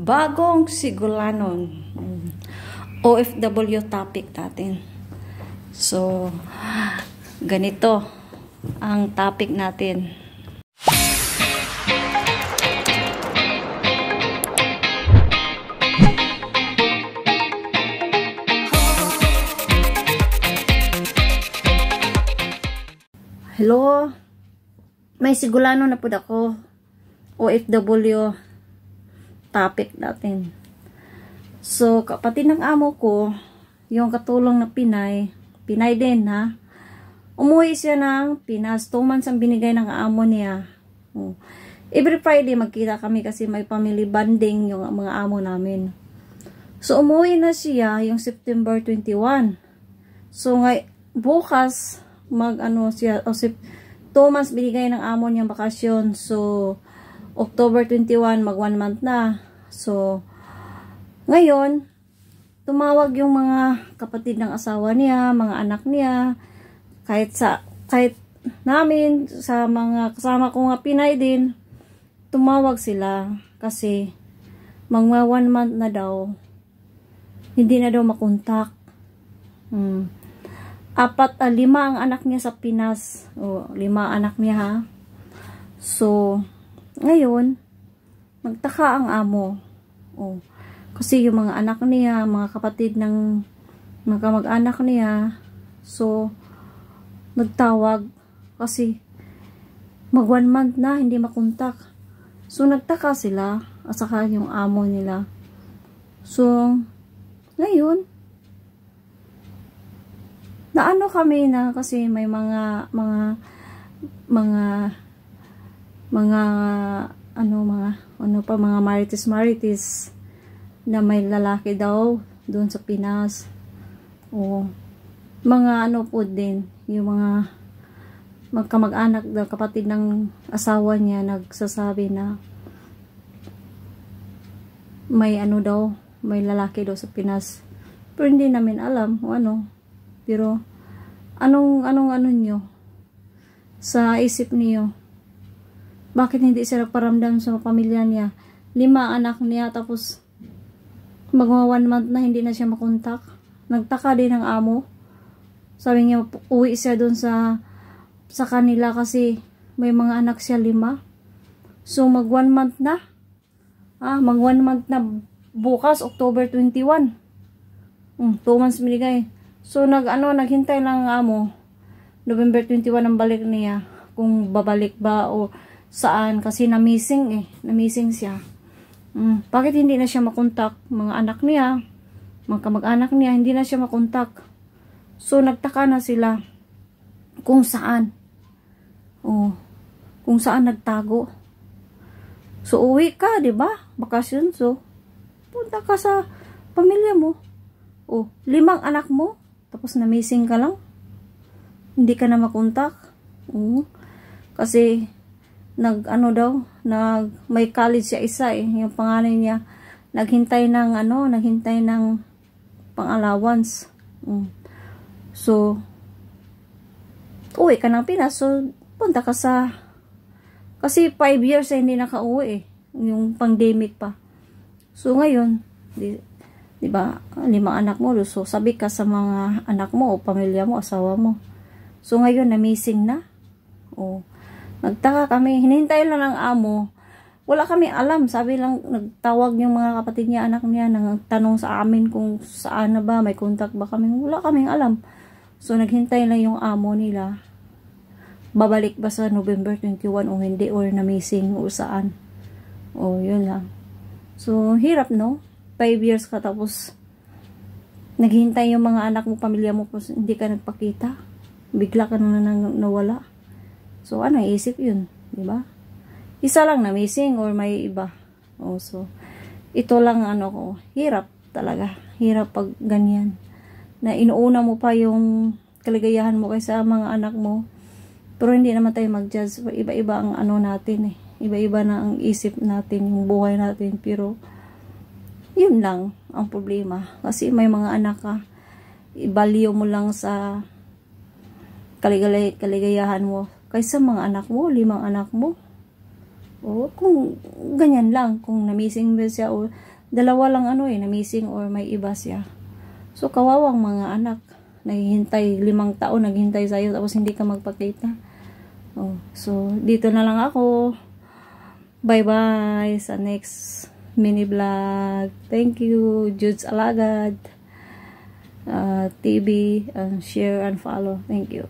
Bagong Sigulanon. OFW topic natin. So, ganito ang topic natin. Hello, may Sigulano na po ako. OFW topic natin. So, kapatid ng amo ko, yung katulong na Pinay din ha. Umuwi siya ng Pinas. 2 months ang binigay ng amo niya. Every Friday magkita kami kasi may family bonding yung mga amo namin. So, umuwi na siya yung September 21. So, bukas siya, 2 months binigay ng amo niyang bakasyon. So, October 21, mag 1 month na. So, ngayon, tumawag yung mga kapatid ng asawa niya, mga anak niya, kahit namin, sa mga kasama ko nga Pinay din, tumawag sila kasi mga 1 month na daw, hindi na daw makontak. 5 ang anak niya sa Pinas. 5 anak niya ha. So, ngayon, nagtaka ang amo. Kasi yung mga anak niya, mga kapatid ng mga kamag-anak niya, so, nagtawag kasi mag 1 month na, hindi makontak. So, nagtaka sila, at saka yung amo nila. So, ngayon, naano kami na kasi may mga marites na may lalaki daw doon sa Pinas. Mga po din, yung mga magkamag-anak, kapatid ng asawa niya, nagsasabi na may may lalaki daw sa Pinas. Pero hindi namin alam kung ano. Pero anong nyo sa isip niyo? Bakit hindi siya nagparamdam sa pamilya niya? 5 anak niya, tapos mag 1 month na hindi na siya makontak. Nagtaka din ang amo. Sabi niya, uwi siya dun sa kanila kasi may mga anak siya 5. So, mag 1 month na. Mag 1 month na bukas, October 21. 2 months binigay. So, naghintay lang ang amo. November 21 ang balik niya. Kung babalik ba o saan. Kasi na-missing siya. Bakit hindi na siya makontak? Mga anak niya, mga kamag-anak niya, hindi na siya makontak. So, nagtaka na sila kung saan. Kung saan nagtago. So, uwi ka, di ba? Bakasyon. So, punta ka sa pamilya mo. 5 anak mo, tapos na-missing ka lang. Hindi ka na makontak. Kasi, may college siya isa yung pangalan niya, naghintay ng pang-allowance. So, uwi ka ng Pinas, so, punta ka kasi 5 years hindi nakauwi yung pandemic pa. So, ngayon, di ba, 5 anak mo, so, sabi ka sa mga anak mo o pamilya mo, asawa mo. So, ngayon, na-missing na. Nagtaka kami, hinihintay lang ng amo. Wala kami alam, sabi lang, nagtawag yung mga kapatid niya, anak niya, nagtanong sa amin kung saan na ba, may contact ba kami. Wala kaming alam. So, naghintay lang yung amo nila. Babalik ba sa November 21 o hindi, or na-missing o saan. Yun lang. So, hirap no? 5 years ka tapos naghintay yung mga anak mo, pamilya mo, hindi ka nagpakita. Bigla ka na nawala. So, isip yun, di ba? Isa lang na missing or may iba. So, ito lang hirap talaga. Hirap pag ganyan. Na inuuna mo pa yung kaligayahan mo kaysa mga anak mo. Pero hindi naman tayo mag-judge. Iba-iba ang natin Iba-iba na ang isip natin, yung buhay natin. Pero, yun lang ang problema. Kasi may mga anak ka, ibaliw mo lang sa kaligayahan mo kaysa mga anak mo, 5 anak mo. O, kung ganyan lang, kung na-missing ba siya o dalawa lang ano na missing or may iba siya. So, kawawang mga anak. Naghihintay, 5 taon, naghihintay sa'yo, tapos hindi ka magpakita. Oh, so, dito na lang ako. Bye-bye sa next mini vlog. Thank you, Judes Alagad TV. Share and follow. Thank you.